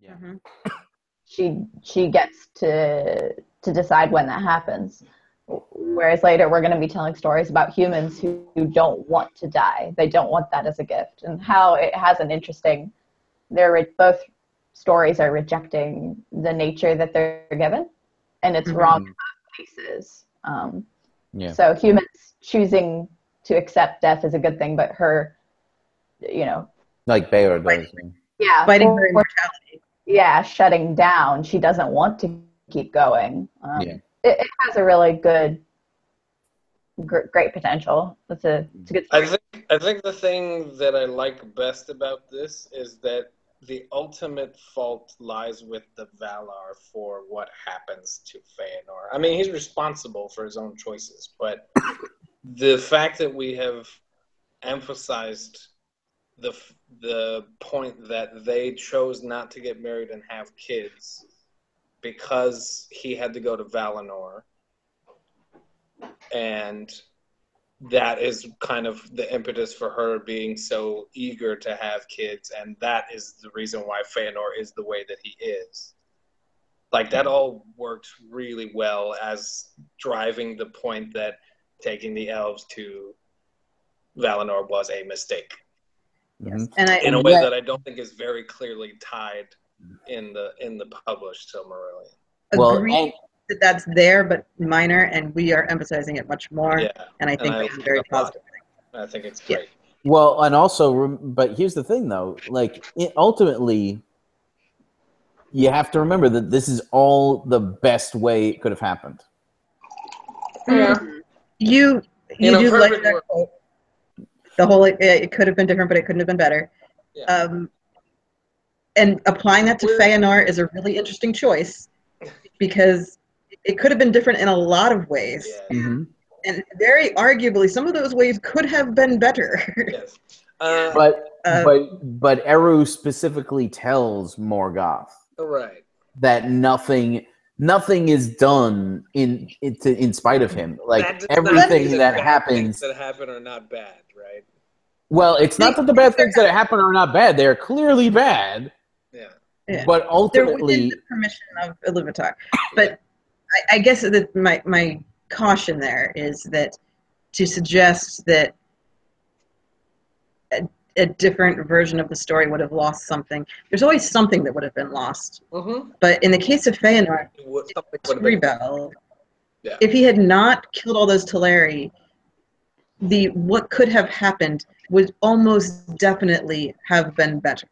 Yeah. She gets to decide when that happens. Whereas later we're going to be telling stories about humans who don't want to die. They don't want that as a gift, and how it has an interesting. Both stories are rejecting the nature that they're given, and it's wrong in both cases. So humans choosing to accept death is a good thing, but her, like Bayer does. Fighting her immortality. Yeah, shutting down. She doesn't want to keep going. It has a really great potential. It's a good story. I think the thing that I like best about this is that the ultimate fault lies with the Valar for what happens to Feanor. I mean, he's responsible for his own choices, but the fact that we have emphasized the point that they chose not to get married and have kids because he had to go to Valinor, and that is kind of the impetus for her being so eager to have kids, and that is the reason why Feanor is the way that he is. Like, that all works really well as driving the point that taking the elves to Valinor was a mistake. Yes. In a way that I don't think is very clearly tied in the published Silmarillion. Agreed that that's there, but minor, and we are emphasizing it much more. Yeah. And I think that's a very positive thing. I think it's great. Yeah. Well, and also, but here's the thing, though. Like, ultimately, you have to remember that this is all the best way it could have happened. Yeah. You do like that quote. The whole, it could have been different, but it couldn't have been better. Yeah. And applying that to Feanor is a really interesting choice, because it could have been different in a lot of ways. Yeah. And very arguably, some of those ways could have been better. Yes. But Eru specifically tells Morgoth that nothing is done in spite of him. Like, everything that happens that happen are not bad, right? Well, it's not that the bad things that happen are not bad. They are clearly bad. Yeah. But ultimately, they're within the permission of Iluvatar. But I guess that my caution there is that to suggest that a different version of the story would have lost something. There's always something that would have been lost. But in the case of Feanor, rebel. Yeah. If he had not killed all those Teleri, what could have happened would almost definitely have been better.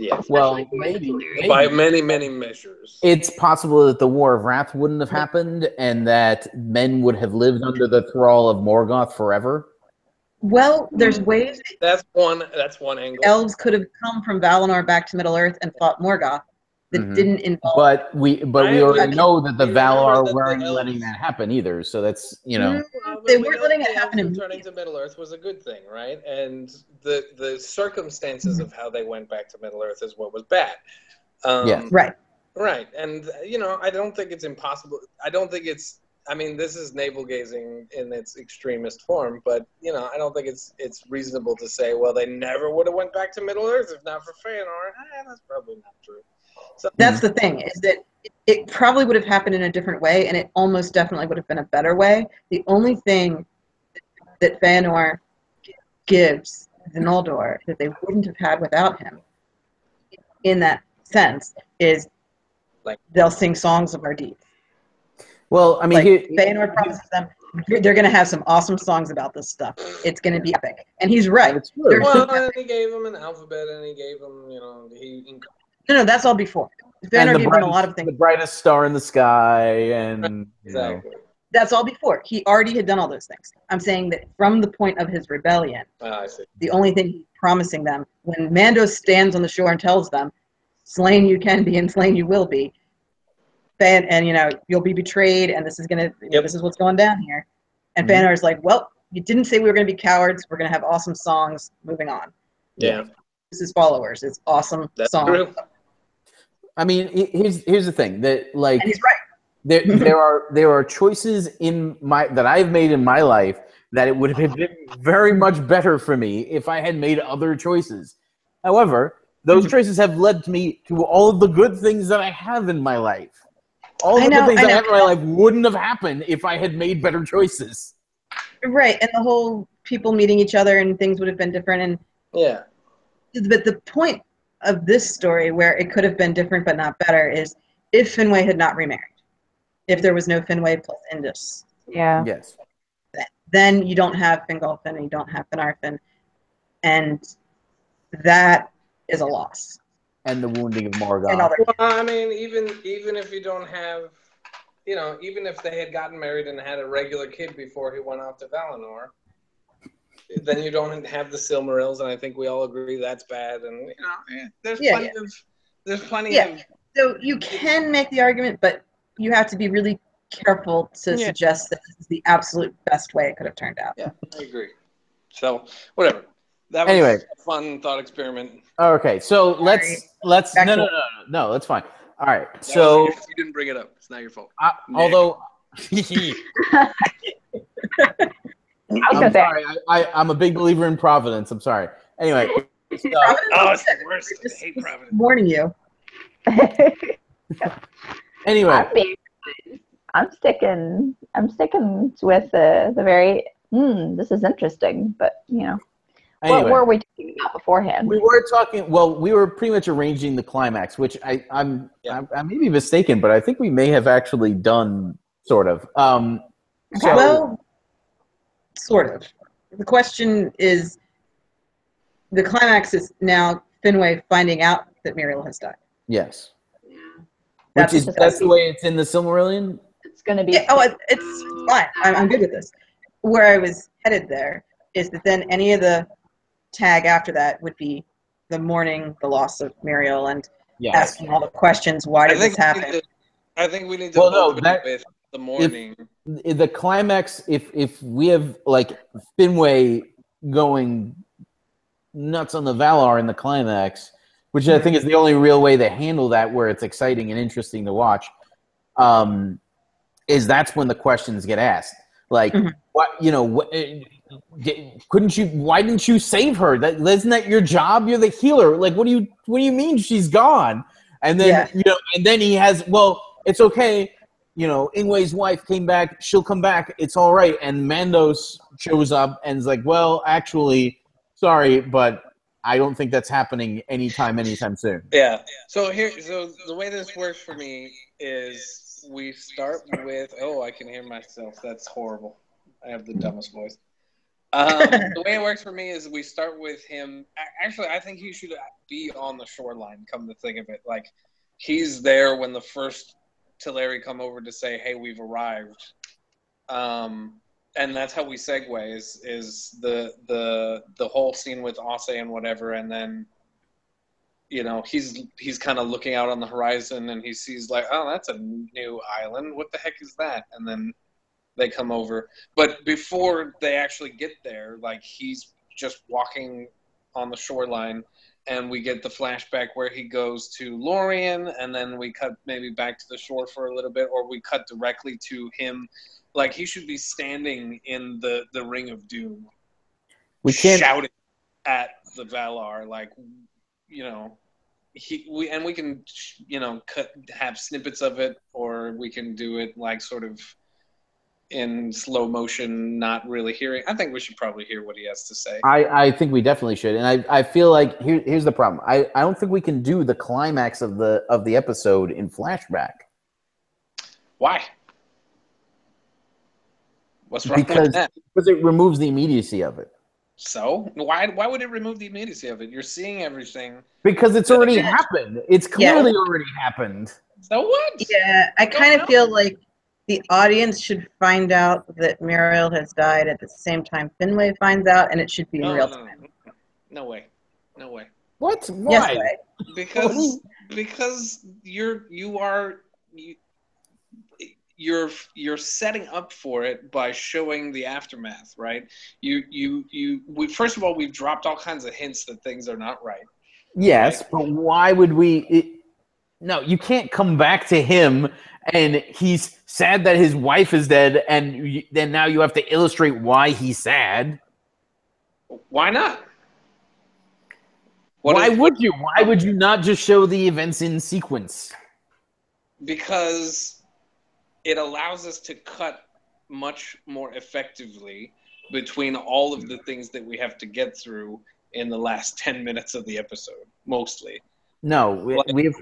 Yeah. Well, maybe by many measures. It's possible that the War of Wrath wouldn't have happened, and that men would have lived under the thrall of Morgoth forever. Well, there's ways. That's one angle. Elves could have come from Valinor back to Middle Earth and fought Morgoth. That didn't involve. But we already know that the Valar weren't letting that happen either. So that's they weren't letting it happen. Returning to Middle Earth was a good thing, right? And the circumstances of how they went back to Middle Earth is what was bad. Right. And I don't think it's impossible. I don't think it's. I mean, this is navel gazing in its extremist form, but I don't think it's reasonable to say, well, they never would have went back to Middle Earth if not for Feanor. That's probably not true. So, that's the thing, is that it probably would have happened in a different way, and it almost definitely would have been a better way. The only thing that Feanor gives the Noldor that they wouldn't have had without him, in that sense, is they'll sing songs of our deeds. Well, I mean, Feanor promises them they're going to have some awesome songs about this stuff. It's going to be epic, and he's right. Well, he gave them an alphabet, and he gave them, No, that's all before. Feanor gave them a lot of things. The brightest star in the sky, and exactly. That's all before. He already had done all those things. I'm saying that from the point of his rebellion, I see. The only thing he's promising them, when Mando stands on the shore and tells them, "Slain you can be, and slain you will be," and you'll be betrayed, and this is this is what's going down here. And Feanor's like, "Well, you didn't say we were going to be cowards. We're going to have awesome songs. Moving on." Yeah. This is followers. It's awesome songs. True. I mean, here's the thing that and he's right. There are choices that I've made in my life that it would have been very much better for me if I had made other choices. However, those choices have led me to all of the good things that I have in my life. All the good things that I have in my life wouldn't have happened if I had made better choices. Right, and the whole people meeting each other and things would have been different. And yeah. But the point of this story, where it could have been different but not better, is if Finwë had not remarried. If there was no Finwë plus Indus. Yeah. Yes. Then you don't have Fingolfin and you don't have Finarfin. And that is a loss. And the wounding of Morgoth. Well, I mean, even if you don't have, even if they had gotten married and had a regular kid before he went off to Valinor, then you don't have the Silmarils, and I think we all agree that's bad. And there's plenty of. So you can make the argument, but you have to be really careful to suggest that this is the absolute best way it could have turned out. Yeah, I agree. So whatever. That was a fun thought experiment. Okay, so let's no, that's fine. All right, so you didn't bring it up. It's not your fault. Although I'm sorry, I'm a big believer in Providence. I'm sorry. Anyway, it's the worst. I hate Providence. Warning you. Anyway, I'm sticking with the very. This is interesting, but anyway, what were we talking about beforehand? We were talking. Well, we were pretty much arranging the climax, which I may be mistaken, but I think we may have actually done sort of. Well, sort of. The question is, the climax is now Finwë finding out that Muriel has died. Yes. That's the way it's in the Silmarillion? It's going to be... it's fine. I'm good with this. Where I was headed there is that then any of the tag after that would be the mourning the loss of Muriel and asking all the questions, why did this happen? I think we need to open with the mourning. If the climax, if we have like Finwë going nuts on the Valar in the climax, which I think is the only real way to handle that, where it's exciting and interesting to watch, is that's when the questions get asked. Like, couldn't you? Why didn't you save her? Isn't that your job? You're the healer. Like, what do you mean she's gone? And then and then he has. Well, it's okay. Ingway's wife came back. She'll come back. It's all right. And Mandos shows up and is like, well, actually, sorry, but I don't think that's happening anytime soon. Yeah. So the way this works for me is we start with. Oh, I can hear myself. That's horrible. I have the dumbest voice. The way it works for me is we start with him. Actually, I think he should be on the shoreline. Come to think of it, like he's there when the first Teleri come over to say, "Hey, we've arrived," and that's how we segue. Is the whole scene with Ase and whatever, and then he's kind of looking out on the horizon and he sees like, oh, that's a new island. What the heck is that? And then they come over, but before they actually get there, like he's just walking on the shoreline. And we get the flashback where he goes to Lorien, and then we cut maybe back to the shore for a little bit, or we cut directly to him. Like, he should be standing in the Ring of Doom. Shouting at the Valar, like, we can, have snippets of it, or we can do it, like, sort of in slow motion, not really hearing. I think we should probably hear what he has to say. I think we definitely should, and I feel like here's the problem. I don't think we can do the climax of the episode in flashback. Why? What's wrong with that? Because it removes the immediacy of it. So why would it remove the immediacy of it? You're seeing everything. Because it's already happened. It's clearly already happened. So what? Yeah, I kind of feel like the audience should find out that Muriel has died at the same time Finwë finds out, and it should be in real time. No way. What? Why? Yes, way. Because you're setting up for it by showing the aftermath, right? First of all, we've dropped all kinds of hints that things are not right. Yes, right? But why would we? No, you can't come back to him and he's sad that his wife is dead, and then now you have to illustrate why he's sad. Why not? Why would you? Why would you not just show the events in sequence? Because it allows us to cut much more effectively between all of the things that we have to get through in the last 10 minutes of the episode, mostly. No,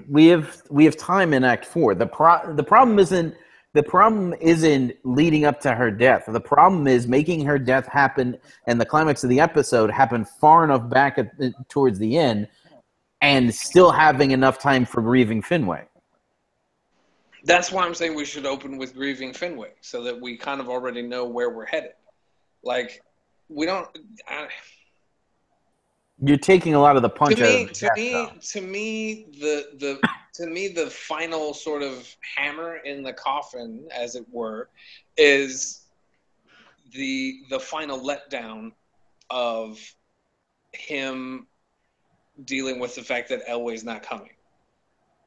we have time in Act 4. The problem isn't leading up to her death. The problem is making her death happen and the climax of the episode happen far enough back towards the end, and still having enough time for grieving Finway. That's why I'm saying we should open with grieving Finway, so that we kind of already know where we're headed. Like, we don't. You're taking a lot of the punch out of to me, the final sort of hammer in the coffin, as it were, is the final letdown of him dealing with the fact that Elway's not coming,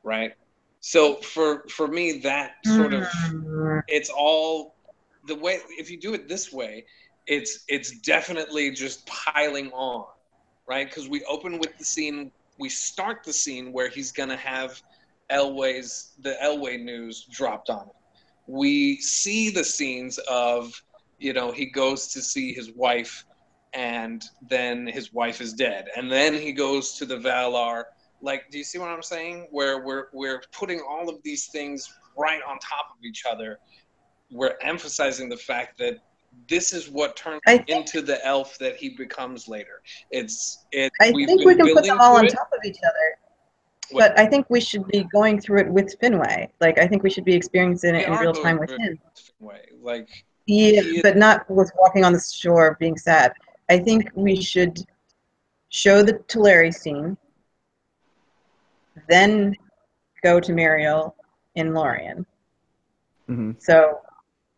right? So for me, that sort of, it's all the way. If you do it this way, it's definitely just piling on. Right, because we open with the scene. We start the scene where he's gonna have the Elway news dropped on him. We see the scenes of, he goes to see his wife, and then his wife is dead, and then he goes to the Valar. Like, do you see what I'm saying? Where we're putting all of these things right on top of each other. We're emphasizing the fact that this is what turns into the elf that he becomes later. I think we can put them all on top of each other. But I think we should be going through it with Finway. Like, I think we should be experiencing it in real time with him. Like, but not with walking on the shore being sad. I think we should show the Teleri scene, then go to Muriel in Lorien. Mm-hmm. So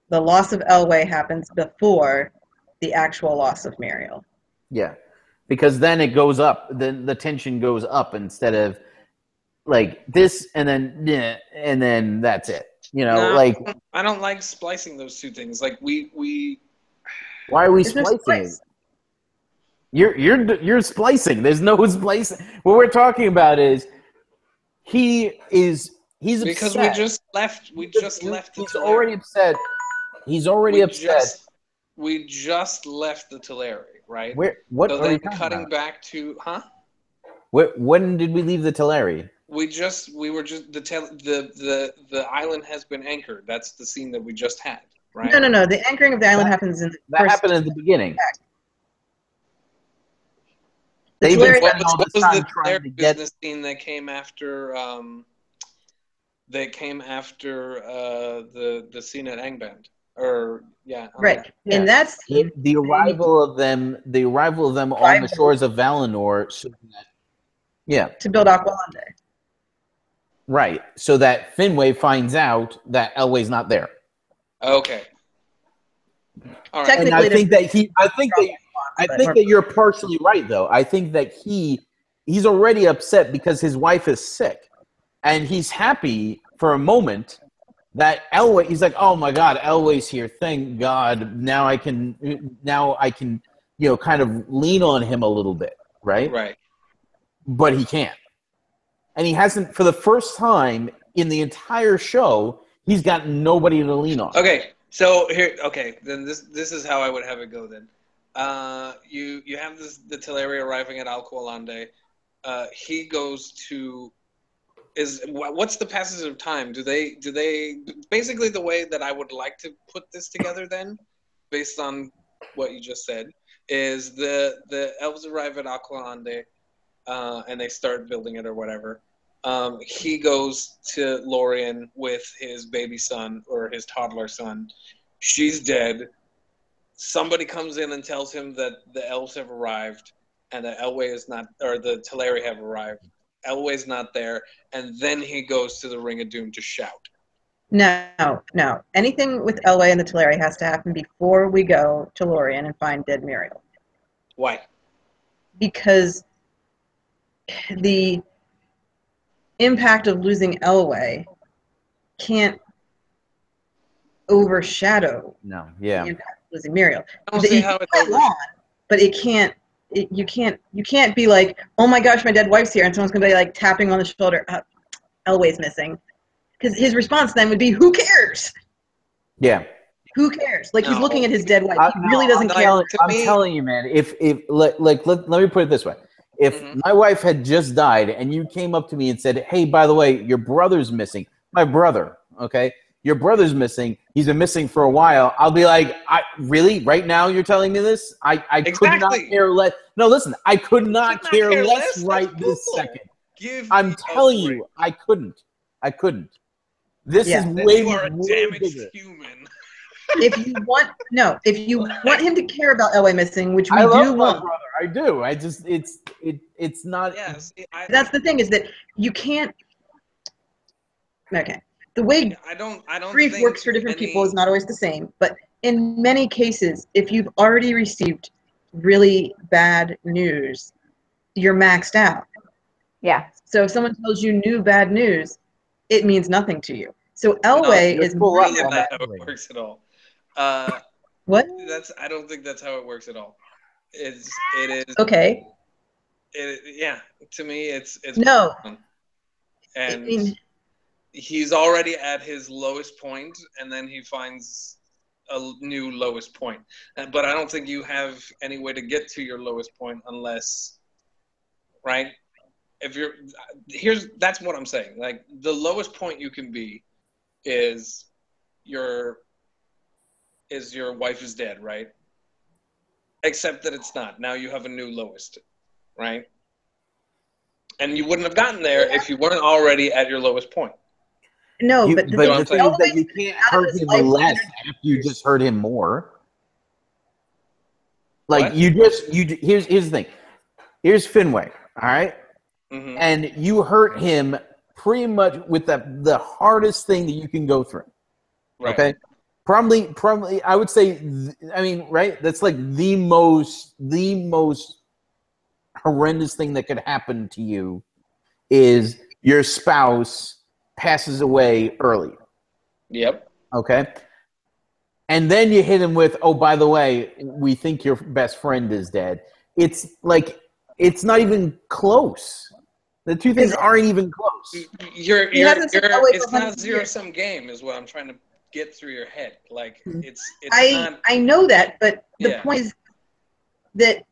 the loss of Elway happens before the actual loss of Muriel. Yeah, because then it goes up. Then the tension goes up instead of like this, and then that's it. Like, I don't like splicing those two things. Like we. Why are we splicing it? You're splicing. There's no splicing. What we're talking about is he's because upset. we just left. He's already upset. He's already upset. We just left the Teleri, right? What so are then you talking cutting about? back to When did we leave the Teleri? We were just the island has been anchored. That's the scene that we just had, right? No. The anchoring of the island happens in the that happened at the beginning. What was the Teleri business scene that came after? The scene at Angband. Right. And that's the arrival of them on the shores of Valinor. To build Aqualande. Right. So that Finway finds out that Elway's not there. Okay. All right. Technically, and I think that you're partially right, though. I think that he's already upset because his wife is sick, and he's happy for a moment that Elway. He's like, "Oh my God, Elway's here! Thank God! Now I can, kind of lean on him a little bit, right? Right. But he can't, and he hasn't for the first time in the entire show. He's got nobody to lean on. Okay, so here, then this is how I would have it go then. You have the Teleri arriving at Alqualande. He goes to. What's the passage of time? Do they basically the way that I would like to put this together then, based on what you just said, is the elves arrive at Aqualande, and they start building it or whatever. He goes to Lorien with his baby son or his toddler son. She's dead. Somebody comes in and tells him that the elves have arrived and that Elway is not, or the Teleri have arrived. Elway's not there, and then he goes to the Ring of Doom to shout. No. Anything with Elway and the Teleri has to happen before we go to Lorien and find dead Muriel. Why? Because the impact of losing Elway can't overshadow the impact of losing Muriel. I don't see how it's on, but it can't you can't be like, oh my gosh, my dead wife's here, and someone's gonna be like tapping on the shoulder, Elway's missing, because his response then would be, who cares? Yeah. Who cares? Like, he's looking at his dead wife. He really doesn't care. I'm telling you, man. If let me put it this way: if my wife had just died and you came up to me and said, "Hey, by the way, your brother's missing," my brother, okay, your brother's missing. He's been missing for a while. I'll be like, really? Right now, you're telling me this? I could not care less. No, listen, I could not care less right this second. I'm telling you, I couldn't. This is way you are a damaged bigger. Human. If you want him to care about Elway missing, which we I do love my want. brother. I do. I just it's not. Yes, that's the thing, is that you can't. Okay, the way I don't grief works for different people is not always the same, but in many cases, if you've already received really bad news, you're maxed out. Yeah. So if someone tells you new bad news, it means nothing to you. So Elway is really not how it works at all. What? I don't think that's how it works at all. It is okay. To me, it's no. And he's already at his lowest point, and then he finds a new lowest point. But I don't think you have any way to get to your lowest point unless, right? That's what I'm saying. Like, the lowest point you can be is your wife is dead, right? Except that it's not. Now you have a new lowest, right? And you wouldn't have gotten there if you weren't already at your lowest point. No, but the thing is that you can't hurt him less after you just hurt him more. Like, here's the thing. Here's Finway, all right? Mm-hmm. And you hurt him pretty much with the hardest thing that you can go through. Right. Okay? Probably I would say, right? That's like the most horrendous thing that could happen to you is your spouse passes away early. Yep. Okay? And then you hit him with, oh, by the way, we think your best friend is dead. It's like, it's not even close. The two things aren't even close. It's not a zero-sum game is what I'm trying to get through your head. Like, I know that, but the point is that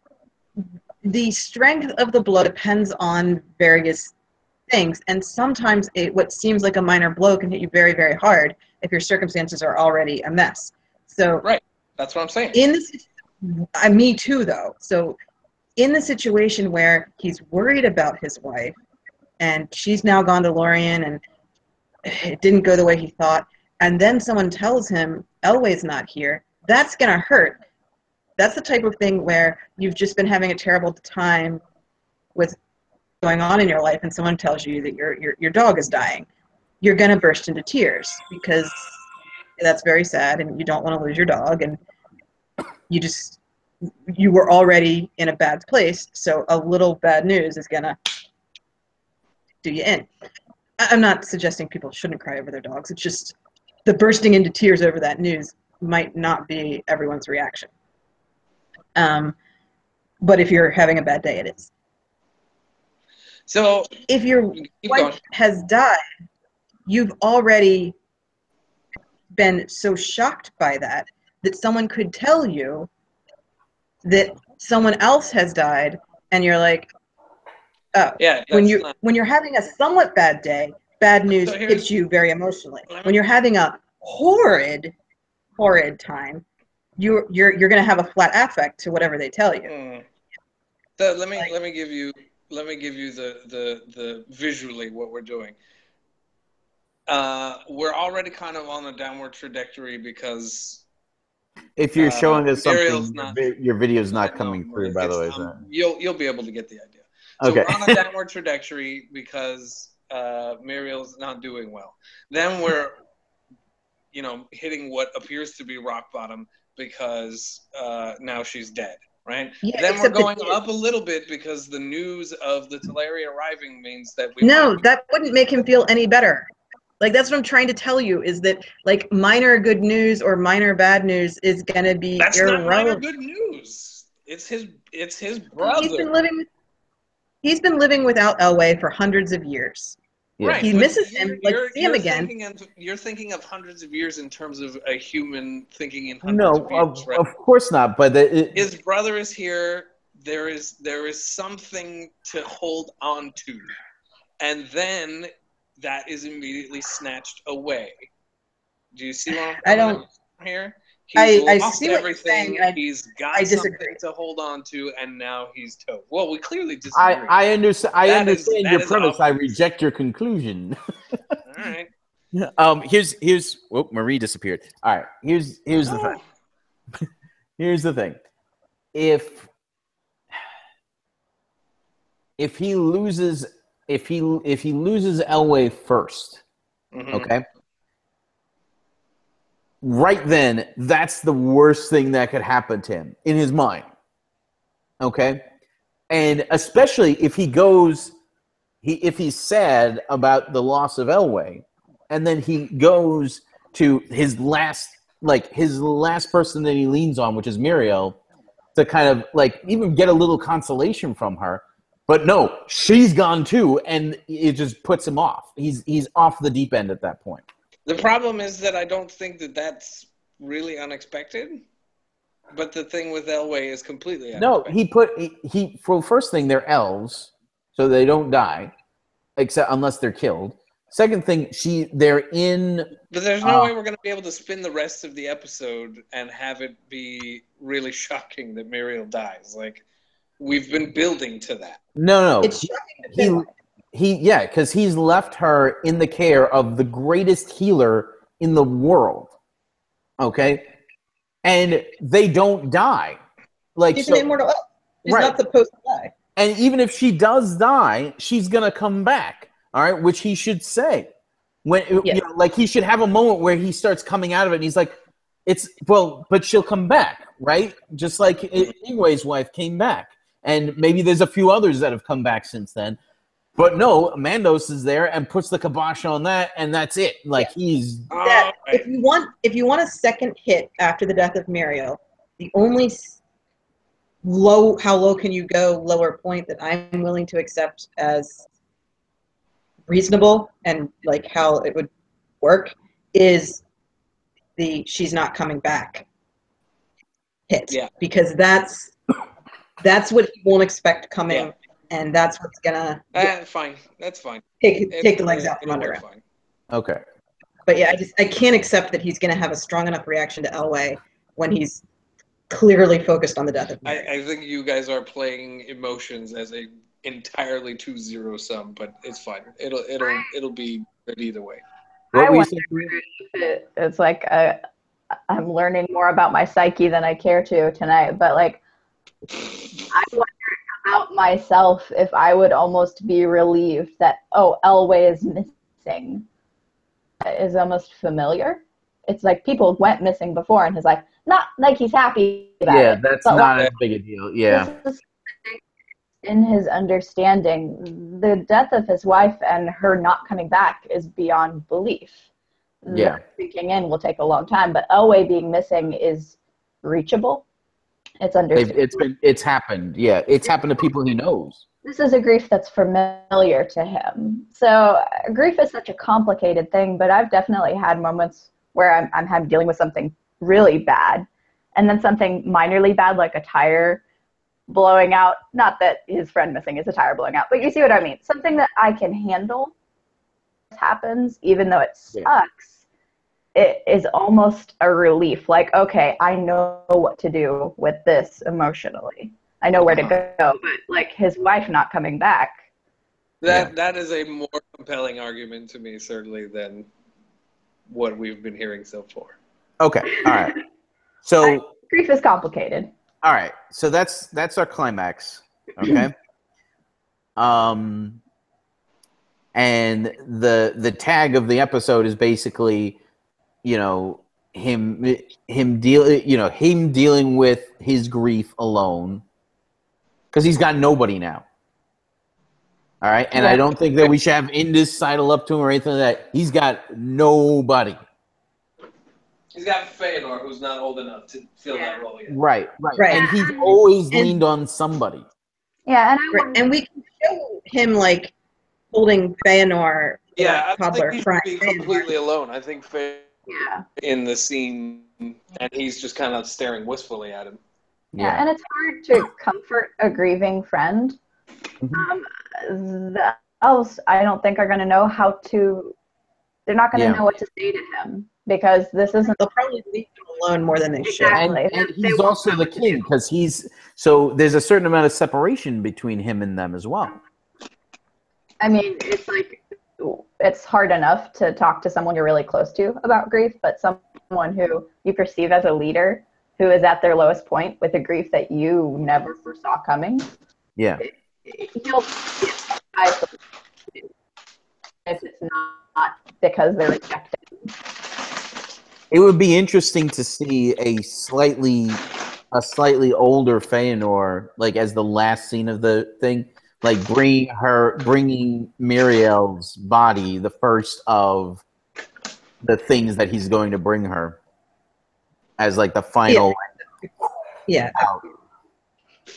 the strength of the blow depends on various things, and sometimes what seems like a minor blow can hit you very, very hard if your circumstances are already a mess. So right, that's what I'm saying. Me too, though. So in the situation where he's worried about his wife, and she's now gone to Lorien, and it didn't go the way he thought, and then someone tells him Elway's not here, that's gonna hurt. That's the type of thing where you've just been having a terrible time with going on in your life, and someone tells you that your dog is dying. You're gonna burst into tears because that's very sad, and you don't want to lose your dog, and you were already in a bad place, so a little bad news is gonna do you in. I'm not suggesting people shouldn't cry over their dogs. It's just the bursting into tears over that news might not be everyone's reaction. But if you're having a bad day, it is. So if your wife has died, you've already been so shocked by that someone could tell you that someone else has died, and you're like, oh. Yeah. When you're having a somewhat bad day, bad news hits you very emotionally. When you're having a horrid time, you're going to have a flat affect to whatever they tell you. So let me give you the visually what we're doing. We're already kind of on a downward trajectory because if you're showing us something, your video's not coming through. By the way, you'll be able to get the idea. So okay. We're on a downward trajectory because Muriel's not doing well. Then we're hitting what appears to be rock bottom because now she's dead. Right? Yeah, then we're going up a little bit because the news of the Teleri arriving means that that wouldn't make him feel any better. Like, that's what I'm trying to tell you, is that, like, minor good news or minor bad news is going to be irrelevant. That's not minor good news. It's his brother. He's been living without Elway for hundreds of years. Yeah. He misses him, like see him again. You're thinking of hundreds of years in terms of a human thinking in hundreds of years, right? Of course not. But his brother is here. There is something to hold on to, and then that is immediately snatched away. Do you see what I'm coming here? He's lost everything. He's got something to hold on to, and now he's toast. Well, we clearly disagree. I understand your premise. I reject your conclusion. All right. Here's Marie disappeared. All right. Here's the thing. Here's the thing. If he loses Elway first, okay. Right then, that's the worst thing that could happen to him in his mind. Okay? And especially if if he's sad about the loss of Elway, and then he goes to his last person that he leans on, which is Muriel, to kind of like even get a little consolation from her. But no, she's gone too, and it just puts him off. He's off the deep end at that point. The problem is that I don't think that that's really unexpected. But the thing with Elway is completely unexpected. No, for first thing, they're elves, so they don't die, except unless they're killed. Second thing, they're in. But there's no way we're going to be able to spin the rest of the episode and have it be really shocking that Muriel dies. Like, we've been building to that. No. It's shocking to because he's left her in the care of the greatest healer in the world. Okay? And they don't die. Like she's an immortal elf. She's not supposed to die. And even if she does die, she's gonna come back. All right, which he should say. Like he should have a moment where he starts coming out of it and he's like, but she'll come back, right? Just like Ingway's wife came back. And maybe there's a few others that have come back since then. But no, Mandos is there and puts the kibosh on that, and that's it. Like he's if you want a second hit after the death of Muriel, the only how low can you go lower point that I'm willing to accept as reasonable and like how it would work is she's not coming back hit. Yeah. Because that's what he won't expect coming. Yeah. And that's what's gonna. Fine. That's fine. Take the legs out from under him. Fine. Okay. But yeah, I can't accept that he's gonna have a strong enough reaction to Elway when he's clearly focused on the death of Mary. I think you guys are playing emotions as a entirely too zero sum, but it's fine. It'll be good either way. I wonder if it's like I'm learning more about my psyche than I care to tonight, but like I wonder about myself if I would almost be relieved that Elway is missing. Is almost familiar. It's like people went missing before and he's like, not like he's happy about it. Yeah, that's not as big a deal. Yeah. In his understanding, the death of his wife and her not coming back is beyond belief. Yeah. Speaking in will take a long time, but Elway being missing is reachable. It's understandable. It's happened. Yeah, it's happened to people he knows. This is a grief that's familiar to him. So grief is such a complicated thing, but I've definitely had moments where I'm dealing with something really bad, and then something minorly bad like a tire blowing out. Not that his friend missing is a tire blowing out, but you see what I mean. Something that I can handle happens, even though it sucks. It is almost a relief. Like, okay, I know what to do with this emotionally. I know where to go. But like his wife not coming back. That is a more compelling argument to me, certainly, than what we've been hearing so far. Okay. All right. So grief is complicated. All right. So that's our climax. Okay. And the tag of the episode is basically, him dealing with his grief alone, because he's got nobody now. All right, and I don't think that we should have Indus sidle up to him or anything like that. He's got nobody. He's got Feanor, who's not old enough to fill that role yet. Right. Right. And he's always leaned on somebody. Yeah, and we can show him like holding Feanor. Yeah, I toddler think Frank he'd be completely alone. I think in the scene, and he's just kind of staring wistfully at him. Yeah, and it's hard to comfort a grieving friend. The elves, I don't think, are going to know how to. They're not going to know what to say to him because this isn't. They'll probably leave him alone more than they should. And he's also the king because so there's a certain amount of separation between him and them as well. I mean, it's like it's hard enough to talk to someone you're really close to about grief, but someone who you perceive as a leader who is at their lowest point with a grief that you never foresaw coming. Yeah. He'll if it's not because they're rejected. It would be interesting to see a slightly older Feanor, like as the last scene of the thing, like bringing Muriel's body, the first of the things that he's going to bring her, as like the final. Yeah.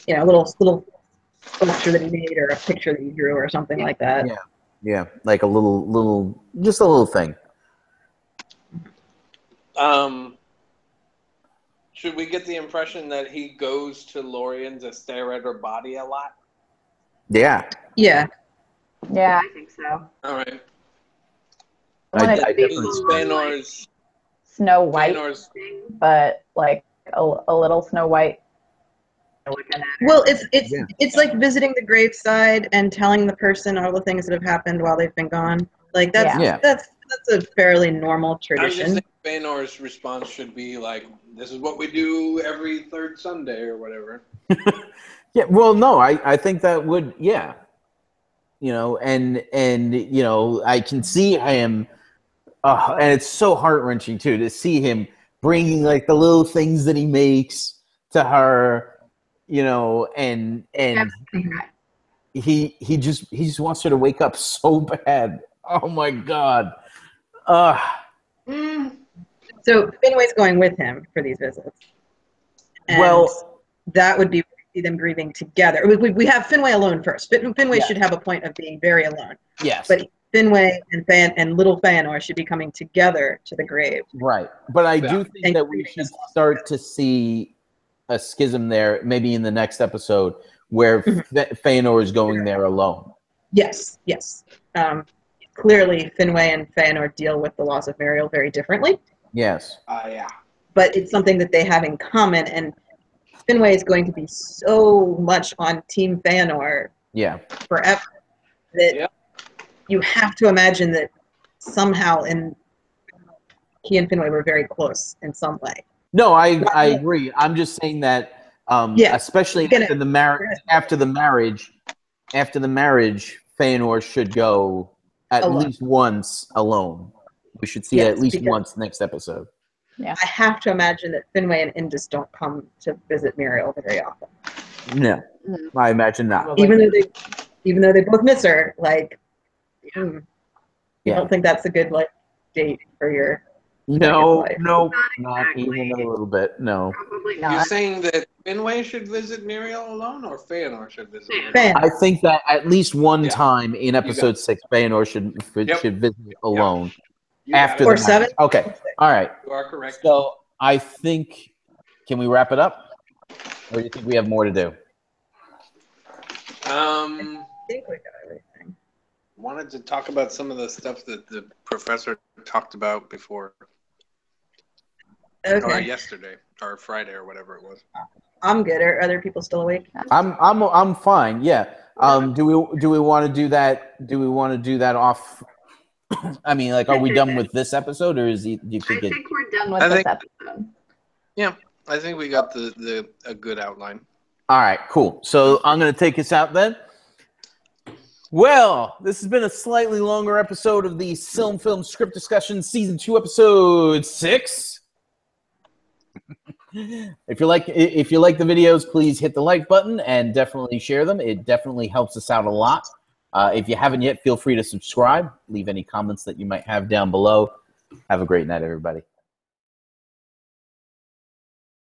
A little sculpture that he made, or a picture that he drew, or something like that. Yeah, like a just a little thing. Should we get the impression that he goes to Lorien to stare at her body a lot? Yeah, I think so. All right. I Feanor's Snow White thing, but like a little Snow White. Well, it's like visiting the graveside and telling the person all the things that have happened while they've been gone. Like that's a fairly normal tradition. I just think Feanor's response should be like, "This is what we do every third Sunday," or whatever. Yeah. Well, no, I think that would, and I can see him, and it's so heart-wrenching too to see him bringing like the little things that he makes to her. And he just wants her to wake up so bad. Oh my God. So Finway's going with him for these visits. And that would be them grieving together. We have Finway alone first. Finway should have a point of being very alone. Yes. But Finway and little Feanor should be coming together to the grave. Right. But I do think that we should start to see a schism there, maybe in the next episode, where Feanor is going there alone. Yes. Clearly, Finway and Feanor deal with the loss of Muriel very differently. Yes. But it's something that they have in common, and Finway is going to be so much on Team Feanor forever that you have to imagine that somehow he and Finway were very close in some way. No, I agree. I'm just saying that, especially after the marriage, Feanor should go at least once alone. We should see it at least once next episode. Yeah, I have to imagine that Finway and Indus don't come to visit Muriel very often. No, I imagine not. Even though they both miss her, like, you don't think that's a good date for your. No, not even a little bit. No. Probably not. You're saying that Finway should visit Muriel alone, or Feanor should visit Muriel? I think that at least one time in episode 6, Feanor should visit alone after or the 7. Marriage. Okay, all right. You are correct. So I think, can we wrap it up, or do you think we have more to do? I think we got everything. Wanted to talk about some of the stuff that the professor talked about before. Okay. Or yesterday, or Friday, or whatever it was. I'm good. Are other people still awake? I'm fine. Yeah. Do we want to do that? Do we want to do that off? I mean, like, are we done with this episode, or do you think? I think we're done with this episode. Yeah, I think we got a good outline. All right, cool. So I'm going to take us out then. Well, this has been a slightly longer episode of the SilmFilm Script Discussion Season 2, Episode 6. If you like the videos, please hit the like button and definitely share them. It definitely helps us out a lot. If you haven't yet, feel free to subscribe. Leave any comments that you might have down below. Have a great night, everybody.